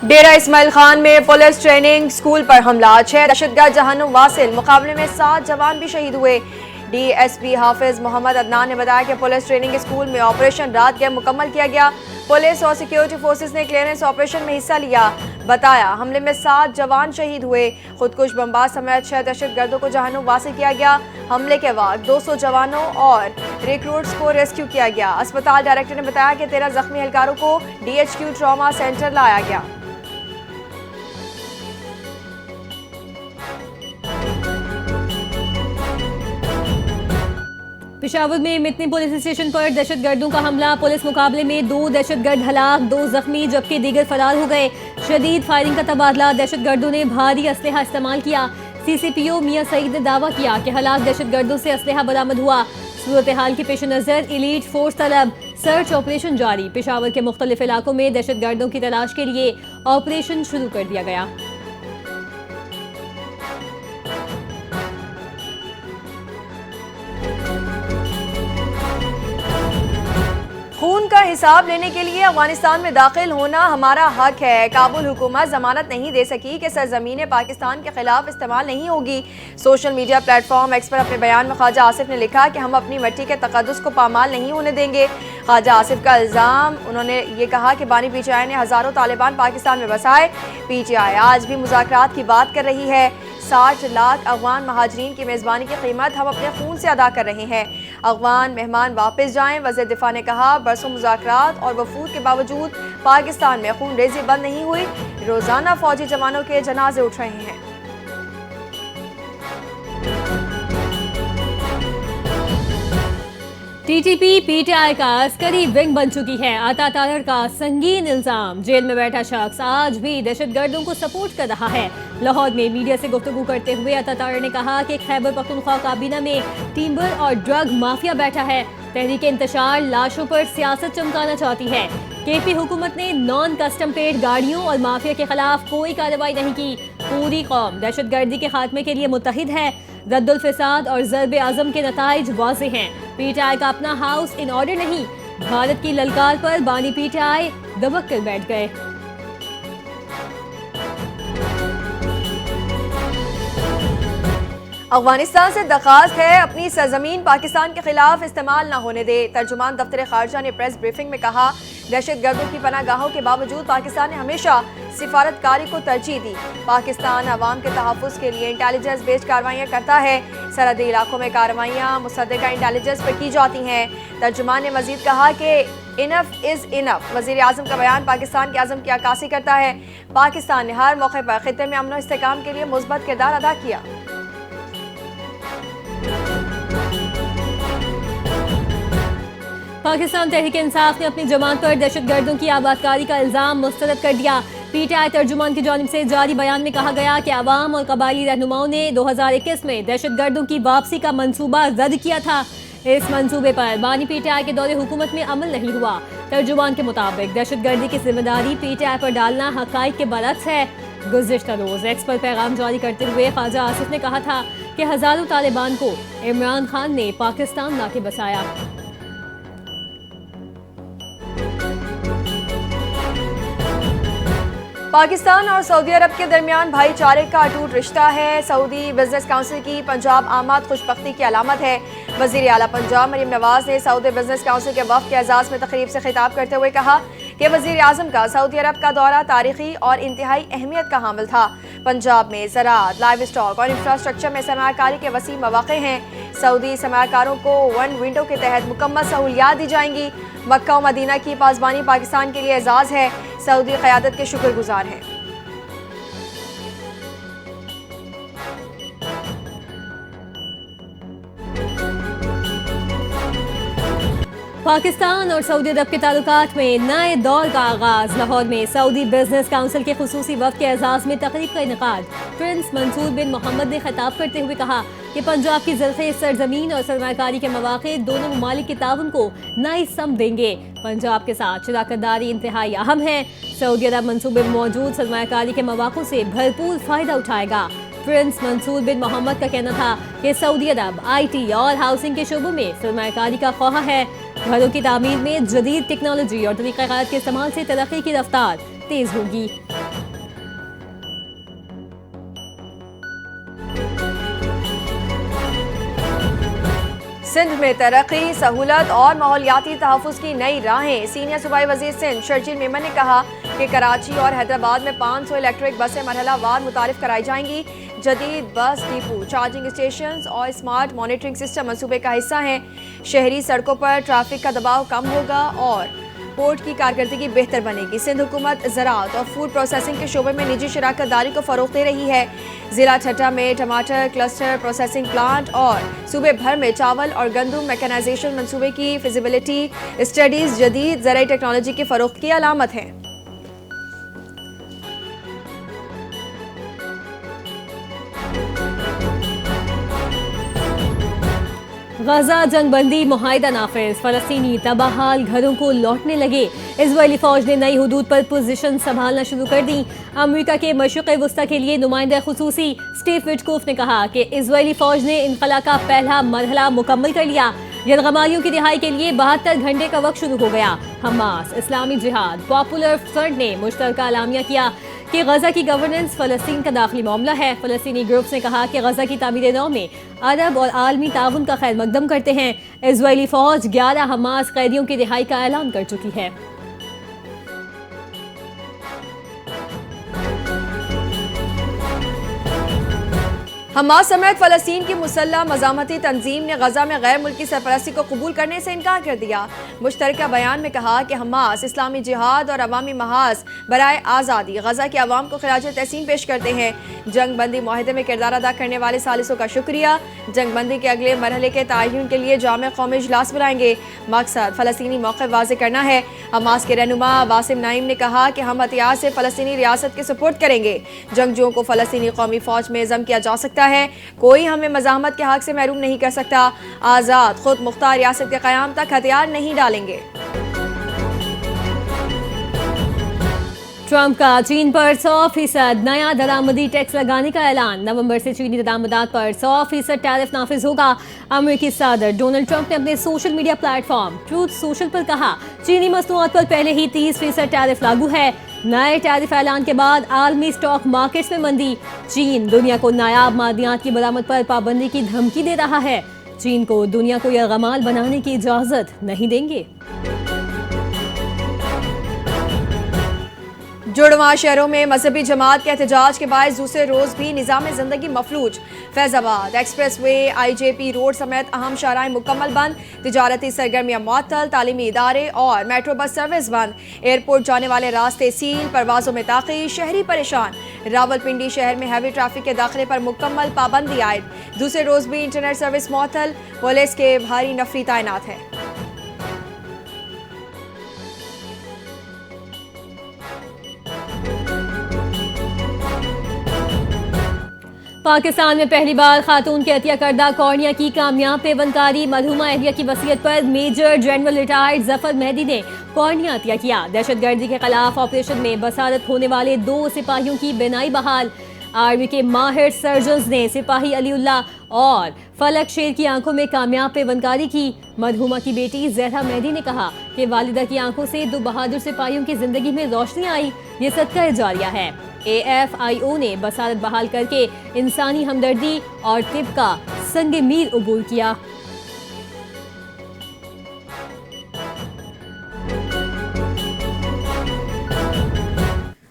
डेरा इस्माइल खान में police training school पर हमला, 6 दहशतगर्द जहन्नुम वासिल, मुकाबले में 7 जवान भी शहीद हुए। डीएसपी हाफिज मोहम्मद अदनान ने बताया कि पुलिस ट्रेनिंग स्कूल में ऑपरेशन रात गैप मुकम्मल किया गया। पुलिस और सिक्योरिटी फोर्सेस ने क्लियरेंस ऑपरेशन में हिस्सा लिया। बताया हमले में 7 जवान शहीद हुए। खुदकुश बमबाज समेत 6 दहशतगर्दों को जहन्नुम वासिल किया गया। हमले के बाद 200 जवानों और रिक्रूट्स को रेस्क्यू किया गया। अस्पताल डायरेक्टर ने बताया कि 13 जख्मी एहलकारों को डीएचक्यू ट्रॉमा सेंटर लाया गया। पेशावर में मितनी पुलिस स्टेशन पर दहशतगर्दों का हमला, पुलिस मुकाबले में 2 दहशतगर्द हलाक, 2 जख्मी जबकि दीगर फरार हो गए। शदीद फायरिंग का तबादला, दहशतगर्दों ने भारी असलहा इस्तेमाल किया। सीसीपीओ मियां सईद ने दावा किया कि हलाक दहशतगर्दों से असलहा बरामद हुआ। सूरत हाल के पेश नजर एलीट फोर्स तलब, सर्च ऑपरेशन जारी। पेशावर के मुख्तलिफ इलाकों में दहशतगर्दों की तलाश के लिए ऑपरेशन शुरू कर दिया गया। खून का हिसाब लेने के लिए अफगानिस्तान में दाखिल होना हमारा हक है। काबुल हुकूमत जमानत नहीं दे सकी कि सरजमीन पाकिस्तान के खिलाफ इस्तेमाल नहीं होगी। सोशल मीडिया प्लेटफॉर्म एक्स पर अपने बयान में ख्वाजा आसिफ ने लिखा कि हम अपनी मिट्टी के तकद्दुस को पामाल नहीं होने देंगे। ख्वाजा आसिफ का इल्ज़ाम, उन्होंने ये कहा कि बानी पीटीआई ने हज़ारों तालिबान पाकिस्तान में बसाए। पीटीआई आज भी मुज़ाकरात की बात कर रही है। 60 लाख अफगान महाजरीन की मेज़बानी की कीमत हम अपने खून से अदा कर रहे हैं। अफगान मेहमान वापस जाएं। वज़ीर दिफा ने कहा बरसों मुज़ाकरात और वफूद के बावजूद पाकिस्तान में खून रेजी बंद नहीं हुई। रोजाना फौजी जवानों के जनाजे उठ रहे हैं। टीटीपी पीटीआई का अस्करी विंग बन चुकी है। अता तारड़ का संगीन इल्जाम, जेल में बैठा शख्स आज भी दहशतगर्दों को सपोर्ट कर रहा है। लाहौर में मीडिया से गुफ्तगू करते हुए अता तारड़ ने कहा कि खैबर पख्तूनख्वा काबीना में टिम्बर और ड्रग माफिया बैठा है। तहरीक इंतशार लाशों पर सियासत चमकाना चाहती है। केपी हुकूमत ने नॉन कस्टम पेड गाड़ियों और माफिया के खिलाफ कोई कार्रवाई नहीं की। पूरी कौम दहशतगर्दी के खात्मे के लिए मुत्तहिद है। रद्दुल फिसाद और ज़र्ब आज़म के नताइज वाज़े हैं। पीटीआई का अपना हाउस इन ऑर्डर नहीं। भारत की ललकार पर बानी पीटीआई दबक कर बैठ गए। अफगानिस्तान से दरखास्त है अपनी सरजमीन पाकिस्तान के खिलाफ इस्तेमाल न होने दे। तर्जुमान दफ्तर खारजा ने प्रेस ब्रीफिंग में कहा दहशतगर्दों की पनागाहों के बावजूद पाकिस्तान ने हमेशा सिफारतकारी को तरजीह दी। पाकिस्तान अवाम के तहफ़्फ़ुज़ के लिए इंटेलिजेंस बेस्ड कार्रवाइयाँ करता है। सरहदी इलाकों में कार्रवाइयाँ मुसद्दक़ा इंटेलिजेंस पर की जाती हैं। तर्जुमान ने मजीद कहा कि इनफ इज़ इनफ। वज़ीर आज़म का बयान पाकिस्तान के आज़म की अक्कासी करता है। पाकिस्तान ने हर मौके पर खित्ते में अमन व इस्तेहकाम के लिए मुस्बत किरदार अदा किया। पाकिस्तान तहरीक इंसाफ ने अपनी जमात पर दहशतगर्दों की आबादकारी का इल्जाम मुस्तरद कर दिया। पीटीआई तर्जुमान की जानिब से जारी बयान में कहा गया कि अवाम और कबायली रहनुमाओं ने 2021 में दहशतगर्दों की वापसी का मंसूबा रद्द किया था। इस मंसूबे पर बानी पीटीआई के दौरे हुकूमत में अमल नहीं हुआ। तर्जुमान के मुताबिक दहशतगर्दी की जिम्मेदारी पीटीआई पर डालना हकाइक के बरअक्स है। गुज़िश्ता रोज एक्स पर पैगाम जारी करते हुए ख्वाजा आसिफ ने कहा था कि हजारों तालिबान को इमरान खान ने पाकिस्तान लाके बसाया। पाकिस्तान और सऊदी अरब के दरमियान भाईचारे का अटूट रिश्ता है। सऊदी बिजनेस काउंसिल की पंजाब आमद खुशबख्ती की अलामत है। वज़ीर आला पंजाब मरीम नवाज ने सऊदी बिजनेस काउंसिल के वफ़द के एजाज़ में तकरीब से खिताब करते हुए कहा कि वज़ीर आज़म का सऊदी अरब का दौरा तारीखी और इंतहाई अहमियत का हामिल था। पंजाब में ज़राअत, लाइव स्टॉक और इंफ्रास्ट्रक्चर में सरमायाकारी के वसी मौक़े हैं। सऊदी सरमायाकारों को वन विंडो के तहत मुकम्मल सहूलियात दी जाएंगी। मक्का और मदीना की पासबानी पाकिस्तान के लिए एजाज़ है। सऊदी क़यादत के शुक्रगुजार हैं। पाकिस्तान और सऊदी अरब के ताल्लुकात में नए दौर का आगाज। लाहौर में सऊदी बिजनेस काउंसिल के खुसूसी वफ़द के एजाज़ में तकरीब का इनेकाद। प्रिंस मंसूर बिन मोहम्मद ने खिताब करते हुए कहा कि पंजाब की ज़रख़े सरजमीन और सरमायाकारी के मौक़े दोनों ममालिक के ताउन को नई सम देंगे। पंजाब के साथ शराकतदारी इंतहाई अहम है। सऊदी अरब मंसूबे में मौजूद सरमायाकारी के मौक़ों से भरपूर फ़ायदा उठाएगा। प्रिंस मंसूर बिन मोहम्मद का कहना था कि सऊदी अरब IT और हाउसिंग के शोबों में सरमायाकारी का ख्वाह है। घरों की तामीर में जदीद टेक्नोलॉजी और तरीक़ाकार के इस्तेमाल से तरक्की की रफ्तार तेज़ होगी। सिंध में तरक्की, सहूलत और माहौलियाती तहफ़्फ़ुज़ की नई राहें। सीनियर सूबाई वज़ीर सिंध शर्जील मेमन ने कहा कि कराची और हैदराबाद में 500 इलेक्ट्रिक बसें मरहलावार मुतारिफ कराई जाएंगी। जदीद बस डिपो, चार्जिंग स्टेशन और स्मार्ट मॉनिटरिंग सिस्टम मंसूबे का हिस्सा हैं। शहरी सड़कों पर ट्रैफिक का दबाव कम होगा और पोर्ट की कारकर्दगी बेहतर बनेगी। सिंध हुकूमत ज़राअत और फूड प्रोसेसिंग के शोबे में निजी शराकत दारी को फ़रोग़ दे रही है। ज़िला ठट्टा में टमाटर क्लस्टर प्रोसेसिंग प्लांट और सूबे भर में चावल और गंदम मैकेनाइजेशन मंसूबे की फिजिबिलिटी स्टडीज़ जदीद ज़राई टेक्नोलॉजी के फ़रोग़ की अलामत हैं। गजा जंगबंदी मुआहिदा नाफिज, फलस्तीनी तबाहाल घरों को लौटने लगे। इजरायली फौज ने नई हुदूद पर पोजीशन संभालना शुरू कर दी। अमेरिका के मशरिक़ वस्ता के लिए नुमाइंदा खुसूसी स्टीव विटकोफ ने कहा कि इजरायली फौज ने इनखला का पहला मरहला मुकम्मल कर लिया। यरगमालियों की रिहाई के लिए 72 घंटे का वक्त शुरू हो गया। हमास, इस्लामी जिहाद, पॉपुलर फ्रंट ने मुश्तरका एलामिया किया कि गजा की गवर्नेंस फलस्तीन का दाखिली मामला है। फलस्तीनी ग्रुप्स ने कहा कि गजा की तामीर नौ में अरब और आलमी ताउन का खैर मकदम करते हैं। इजरायली फौज 11 हमास कैदियों की रिहाई का ऐलान कर चुकी है। हमास समेत फलस्तीन की मुसल्लह मज़ामती तंजीम ने गजा में गैर मुल्की सरपरस्ती को कबूल करने से इनकार कर दिया। मुश्तरका बयान में कहा कि हमास इस्लामी जिहाद और अवामी महाज बराए आज़ादी गजा के अवाम को खिराज तहसीन पेश करते हैं। जंग बंदी माहिदे में किरदार अदा करने वाले सालिसों का शुक्रिया। जंग बंदी के अगले मरहले के तयन के लिए जामे कौमी इजलास बुलाएंगे। मकसद फ़लस्तीनी मौक़िफ़ वाज़ेह करना है। हमास के रहनुमा वासिम नाइम ने कहा कि हम हथियार से फ़लस्तीनी रियासत की सपोर्ट करेंगे। जंगजुओं को फ़लस्तीनी कौमी फ़ौज में ज़म किया जा सकता है। कोई हमें मज़ाहमत के हक से महरूम नहीं कर सकता। आज़ाद खुद मुख्तार रियासत के क़याम तक हथियार नहीं डालेंगे। ट्रंप का चीन पर 100% नया दरामदी टैक्स लगाने का ऐलान। नवंबर से चीनी दरामदात पर 100% टैरिफ नाफिज होगा। अमेरिकी सदर डोनाल्ड ट्रंप ने अपने social media platform truth social पर कहा, चीनी मसनूआत पर पहले ही 30% टैरिफ लागू है। नए टैरिफ ऐलान के बाद आलमी स्टॉक मार्केट्स में मंदी। चीन दुनिया को नायाब मादियात की बरामद पर पाबंदी की धमकी दे रहा है। चीन को दुनिया को यरगमाल बनाने की इजाजत नहीं देंगे। जुड़वा शहरों में मजहबी जमात के एहतजाज के बाद दूसरे रोज भी निज़ाम ज़िंदगी मफलूज। Faizabad expressway, IJP road समेत अहम शाहराएं मुकम्मल बंद। तिजारती सरगर्मियां मुअत्तल, तालीमी इदारे और मेट्रो बस सर्विस बंद। एयरपोर्ट जाने वाले रास्ते सील, परवाजों में ताख़ीर, शहरी परेशान। रावलपिंडी शहर में हैवी ट्रैफिक के दाखिले पर मुकम्मल पाबंदी आयद। दूसरे रोज भी इंटरनेट सर्विस मुअत्तल। पुलिस के भारी नफरी तैनात है। पाकिस्तान में पहली बार खातून के अतिया करदा कॉर्निया की कामयाब पेवनकारी। मरहुमा अहलिया की वसीयत पर major general retired Zafar Mehdi ने कॉर्निया अतिया किया। दहशतगर्दी के खिलाफ ऑपरेशन में बसारत होने वाले 2 सिपाहियों की बिनाई बहाल। आर्मी के माहिर सर्जन्स ने सिपाही अलीउल्लाह और फलक शेर की आंखों में कामयाब पेवनकारी की। मरहुमा की बेटी जहरा मेहदी ने कहा कि वालिदा की आंखों से 2 बहादुर सिपाहियों की जिंदगी में रोशनी आई। ये सदका जारिया है। AFIO ने बसारत बहाल करके इंसानी हमदर्दी और तिब का संग मीर उबूर किया।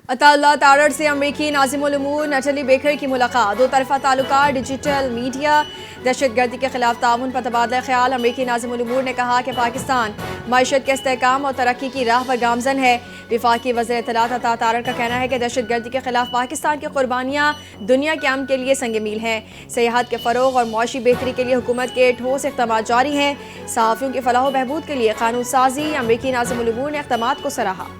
अताउल्लाह तारड़ से अमरीकी नाज़िमुल उमूर नटली बेकर की मुलाकात। 2 तरफ़ा ताल्लुकात, डिजिटल मीडिया, दहशतगर्दी के खिलाफ ताउन पर तबादला ख्याल। अमरीकी नाज़िमुल उमूर ने कहा कि पाकिस्तान मईशत के इस्तेहकाम और तरक्की की राह पर गामजन है। वफाकी वज़ीर इत्तलात अता तारड़ का कहना है कि दहशतगर्दी के खिलाफ पाकिस्तान की कुर्बानियाँ दुनिया के अमन के लिए संग मील हैं। सियाहत के फ़रोग़ और मुआशी बेहतरी के लिए हुकूमत के ठोस इक़दाम जारी हैं। सहाफ़ियों की फलाह व बहबूद के लिए कानून साजी। अमरीकी नाज़िमुल उमूर ने इक़दामात को सराहा।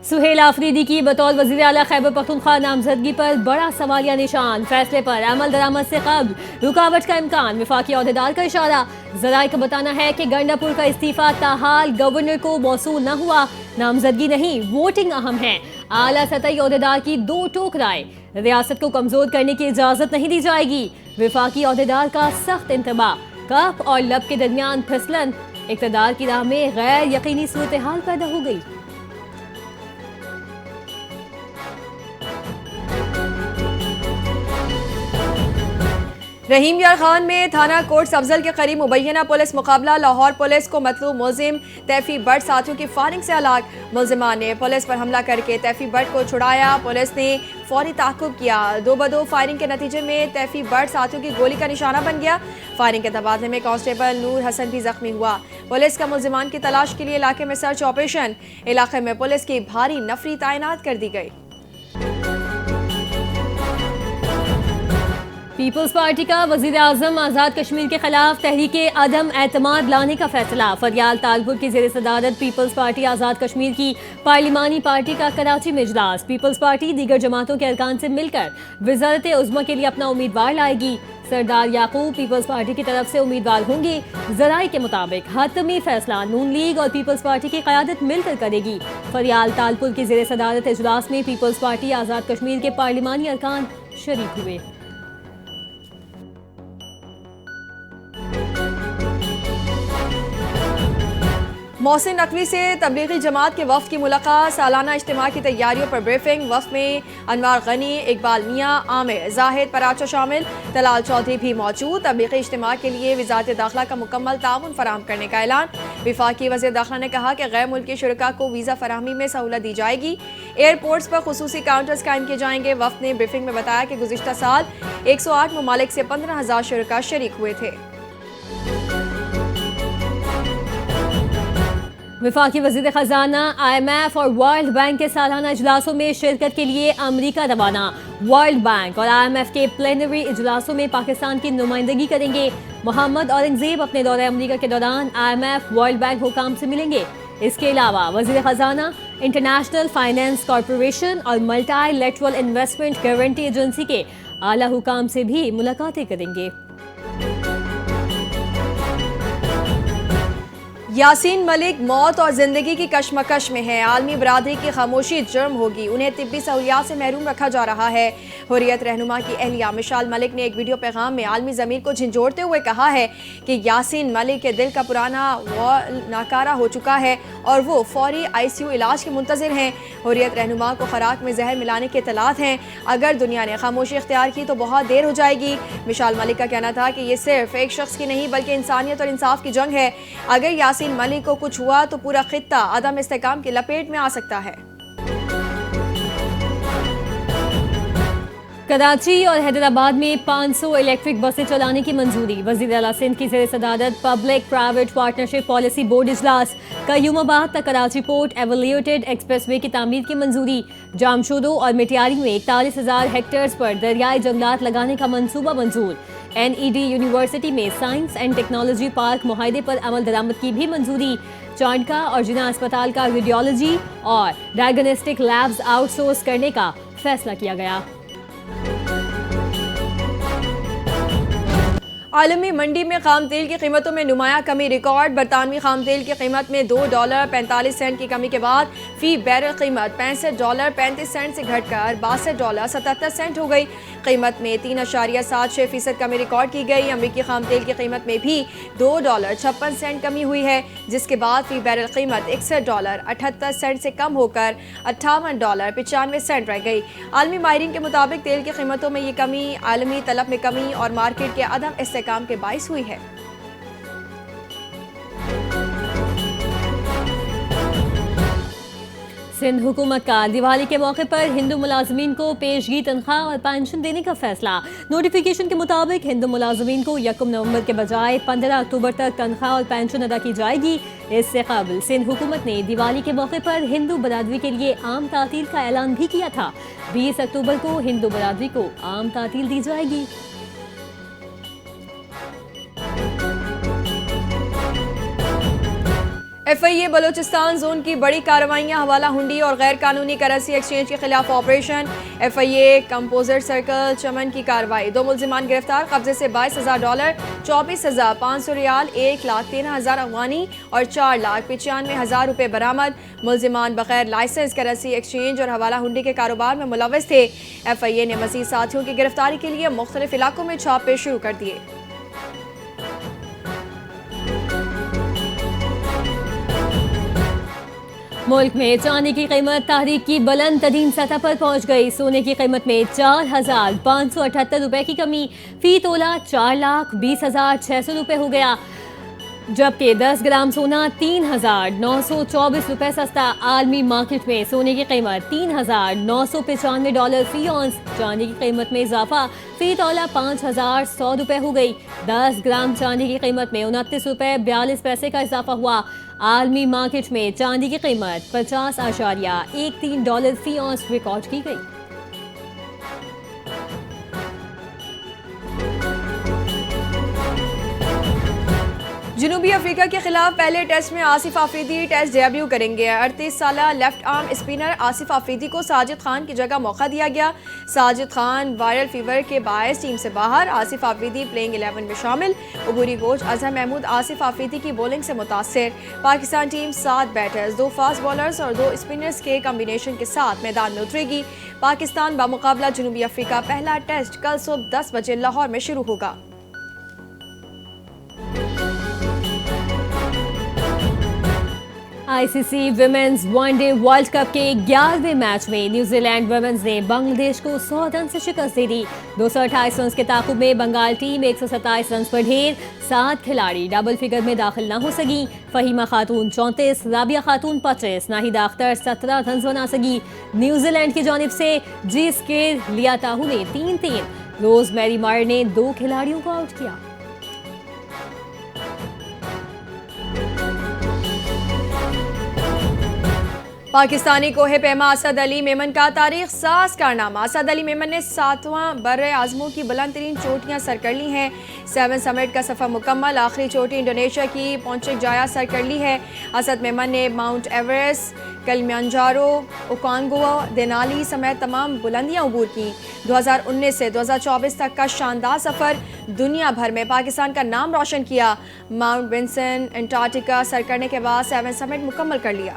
सुहेल आफरीदी की बतौर वज़ीर आला खैबर पख्तूनख्वा नामजदगी पर बड़ा सवालिया निशान। फैसले पर अमल दरामद से कब्ल रुकावट का इम्कान। वफाकी अहदेदार का इशारा। ज़राए का बताना है कि गंडापुर का इस्तीफा ताहाल गवर्नर को मौसूल न हुआ। नामजदगी नहीं, वोटिंग अहम है। आला सतही अहदेदार की 2 टोक राय। रियासत को कमजोर करने की इजाजत नहीं दी जाएगी। वफाकी अहदेदार का सख्त इंतबा। कफ और लब के दरमियान फिसलन। इक़्तिदार की राह में गैर यकीनी सूरत हाल पैदा हो गई। रहीम यार खान में थाना कोट अफजल के करीब मुबैना पुलिस मुकाबला। लाहौर पुलिस को मतलूब मुलजिम तैफी बट साथियों की फायरिंग से हलाक। मुलजिमान ने पुलिस पर हमला करके तैफी बट को छुड़ाया। पुलिस ने फौरी ताक़ुब किया। 2-2 फायरिंग के नतीजे में तैफी बट साथियों की गोली का निशाना बन गया। फायरिंग के तबादले में कांस्टेबल नूर हसन भी जख्मी हुआ। पुलिस का मुलजिमान की तलाश के लिए इलाके में सर्च ऑपरेशन। इलाके में पुलिस की भारी नफरी तैनात कर दी गई। पीपल्स पार्टी का वजीर आजम आज़ाद कश्मीर के खिलाफ तहरीके अदम एतमाद लाने का फैसला। फरियाल तालपुर की ज़ेर सदारत पीपल्स पार्टी आज़ाद कश्मीर की पार्लिमानी पार्टी का कराची में इजलास। पीपल्स पार्टी दीगर जमातों के अरकान से मिलकर वज़ारत उज़्मा के लिए अपना उम्मीदवार लाएगी। सरदार याकूब पीपल्स पार्टी की तरफ से उम्मीदवार होंगे। जराये के मुताबिक हतमी फैसला नून लीग और पीपल्स पार्टी की क़यादत मिलकर करेगी। फरियाल तालपुर की ज़ेर सदारत इजलास में पीपल्स पार्टी आज़ाद कश्मीर के पार्लिमानी अरकान शरीक हुए। मोहसिन नकवी से तबलीगी जमात के वफ़द की मुलाकात। सालाना इज्तिमा की तैयारियों पर ब्रीफिंग। वफ़द में अनवार गनी, इकबाल मियाँ, आमिर जाहिद पराचा शामिल। तलाल चौधरी भी मौजूद। तबलीगी इज्तिमा के लिए वज़ारत दाखिला का मुकम्मल ताउन फराहम करने का ऐलान। वफाकी वज़ीर दाखिला ने कहा कि गैर मुल्की शुरका को वीज़ा फराहमी में सहूलत दी जाएगी। एयरपोर्ट्स पर खुसूसी काउंटर्स कायम किए जाएंगे। वफ़द ने ब्रीफिंग में बताया कि गुज़िश्ता साल 108 ममालिक से 15,000 शुरका शरीक हुए थे। वफाकी वज़ीर ख़जाना IMF और वर्ल्ड बैंक के सालाना इजलासों में शिरकत के लिए अमरीका रवाना। वर्ल्ड बैंक और IMF के प्लेनरी इजलासों में पाकिस्तान की नुमाइंदगी करेंगे। मोहम्मद औरंगजेब अपने दौरे अमरीका के दौरान IMF वर्ल्ड बैंक हुकाम से मिलेंगे। इसके अलावा वज़ीर ख़जाना इंटरनेशनल फाइनेंस कॉरपोरेशन और मल्टीलैटरल इन्वेस्टमेंट गारंटी एजेंसी के आला हुकाम से भी मुलाकातें करेंगे। यासीन मलिक मौत और जिंदगी की कशमकश में है। आलमी बरादरी की खामोशी जुर्म होगी। उन्हें तिब्बी सहूलियात से महरूम रखा जा रहा है। हुर्रियत रहनुमा की अहलिया मिशाल मलिक ने एक वीडियो पैगाम में आलमी ज़मीर को झंझोड़ते हुए कहा है कि यासीन मलिक के दिल का पुराना नाकारा हो चुका है और वो फौरी ICU इलाज के मुंतज़िर हैं। हुर्रियत रहनुमा को खुराक में जहर मिलाने के इत्तलात हैं। अगर दुनिया ने खामोशी इख्तियार की तो बहुत देर हो जाएगी। मिशाल मलिक का कहना था कि ये सिर्फ एक शख्स की नहीं बल्कि इंसानियत और इंसाफ की जंग है। अगर यासीन मलिक को कुछ हुआ तो पूरा खित्ता अदम इस्तेकाम की लपेट में आ सकता है। कराची और हैदराबाद में 500 इलेक्ट्रिक बसें चलाने की मंजूरी। वज़ीर आला सिंध की ज़ेर सदारत public private partnership policy board इजलास। कयूमाबाद तक कराची पोर्ट एवोल्यूटेड एक्सप्रेसवे की तामीर की मंजूरी। जामशोदो और मिटियारी में 41,000 हेक्टेयर्स पर दरियाई जंगलात लगाने का मंसूबा मंजूर। NED यूनिवर्सिटी में साइंस एंड टेक्नोलॉजी पार्क मुआहदे पर अमल दरामद की भी मंजूरी। चांडका और जिना अस्पताल का रेडियोलॉजी और डायग्नोस्टिक लैब्स आउटसोर्स करने का फैसला किया गया। आलमी मंडी में खाम तेल की कीमतों में नुमाया कमी रिकॉर्ड। बरतानवी खाम तेल की कीमत में $2.45 की कमी के बाद फी बैरल कीमत $65.35 से घटकर $62.77 हो गई। कीमत में 3.76% कमी रिकॉर्ड की गई। अमरीकी खाम तेल की कीमत में भी $2.56 कमी हुई है, जिसके बाद फी बैरल कीमत $61.78 से कम होकर $58.95 रह गई। आलमी माहिरीन के मुताबिक तेल की कीमतों में ये कमी आलमी तलब में कमी और मार्केट के अदम इस्तेकाम के बाइस हुई है। सिंध हुकूमत का दिवाली के मौके पर हिंदू मुलाजमीन को पेशगी तनख्वाह और पेंशन देने का फैसला। नोटिफिकेशन के मुताबिक हिंदू मुलाजमीन को 1 नवंबर के बजाय 15 अक्टूबर तक तनख्वाह और पेंशन अदा की जाएगी। इससे कबल सिंध हुकूमत ने दिवाली के मौके पर हिंदू बरादरी के लिए आम तातील का ऐलान भी किया था। 20 अक्टूबर को हिंदू बरादरी को आम तातील दी जाएगी। FIA बलोचिस्तान जोन की बड़ी कार्रवाइयां। हवाला हुंडी और गैर कानूनी करेंसी एक्सचेंज के खिलाफ ऑपरेशन। FIA कंपोजिट सर्कल चमन की कार्रवाई। 2 मुल्जिमान गिरफ्तार। कब्जे से $22,000, 24,500 रियाल, 1,13,000 अफगानी और 4,95,000 रुपये बरामद। मुल्जिमान बगैर लाइसेंस करेंसी एक्सचेंज और हवाला हुंडी के कारोबार में मुलव्वस थे। FIA ने मजीद साथियों की गिरफ्तारी के लिए मुख्तलिफ इलाकों में छापे शुरू कर दिए। मुल्क में चांदी की कीमत तारीख की बुलंद तरीन सतह पर पहुंच गई। सोने की कीमत में 4,578 रुपए की कमी, फी तोला 4,20,600 रुपए हो गया, जबकि 10 ग्राम सोना 3,924 रुपए सस्ता। आलमी मार्केट में सोने की कीमत $3,995 फी औंस। चांदी की कीमत में इजाफा, फी तोला 5,100 रुपए हो गई। 10 ग्राम चांदी की कीमत में 29 रुपए 42 पैसे का इजाफा हुआ। आलमी मार्केट में चांदी की कीमत $50.13 फी औंस रिकॉर्ड की गई। जनूबी अफ्रीका के खिलाफ पहले टेस्ट में आसिफ आफरीदी टेस्ट डेब्यू करेंगे। 38 साल left arm spinner Asif Afridi को साजिद खान की जगह मौका दिया गया। साजिद खान वायरल फीवर के बायस टीम से बाहर, आसिफ आफरीदी प्लेइंग 11 में शामिल। अबूरी कोच अजहर महमूद आसिफ आफरीदी की बॉलिंग से मुतासिर। Pakistan team 7 batters, 2 fast bowlers और 2 स्पिनर्स के कॉम्बिनेशन के साथ मैदान में उतरेगी। पाकिस्तान बामुकाबला जनूबी अफ्रीका पहला टेस्ट कल सुबह 10 बजे लाहौर में शुरू होगा। ICC women's one day world cup के 11वें मैच में न्यूजीलैंड वुमेन्स ने बांग्लादेश को 100 रन से शिकस्त दे दी। 228 रन के ताकुब में बंगाल टीम 127 रन पर ढेर। 7 खिलाड़ी डबल फिगर में दाखिल न हो सकी। फहीमा खातून 34, राबिया खातून 25, नाहिदा अख्तर 17 रन बना सकी। न्यूजीलैंड की जानिब से जीसके लियाताहू ने 3-3, रोजमेरी मार ने 2 खिलाड़ियों को आउट किया। पाकिस्तानी कोहे पैमा असद अली मेमन का तारीख साज कारनामा। असद अली मेमन ने 7वां बर्रे आज़मों की बुलंद तरीन चोटियाँ सर कर ली हैं। 7 समिट का सफ़र मुकम्मल, आखिरी चोटी इंडोनेशिया की पोंचेक जाया सर कर ली है। असद मेमन ने माउंट एवरेस्ट, किलिमंजारो, ओकांगुआ, देनाली समेत तमाम बुलंदियाँ अबूर की। 2019 से 2024 तक का शानदार सफ़र दुनिया भर में पाकिस्तान का नाम रोशन किया। माउंट विंसन, अंटार्कटिका सर करने के बाद 7 समिट मुकम्मल कर लिया।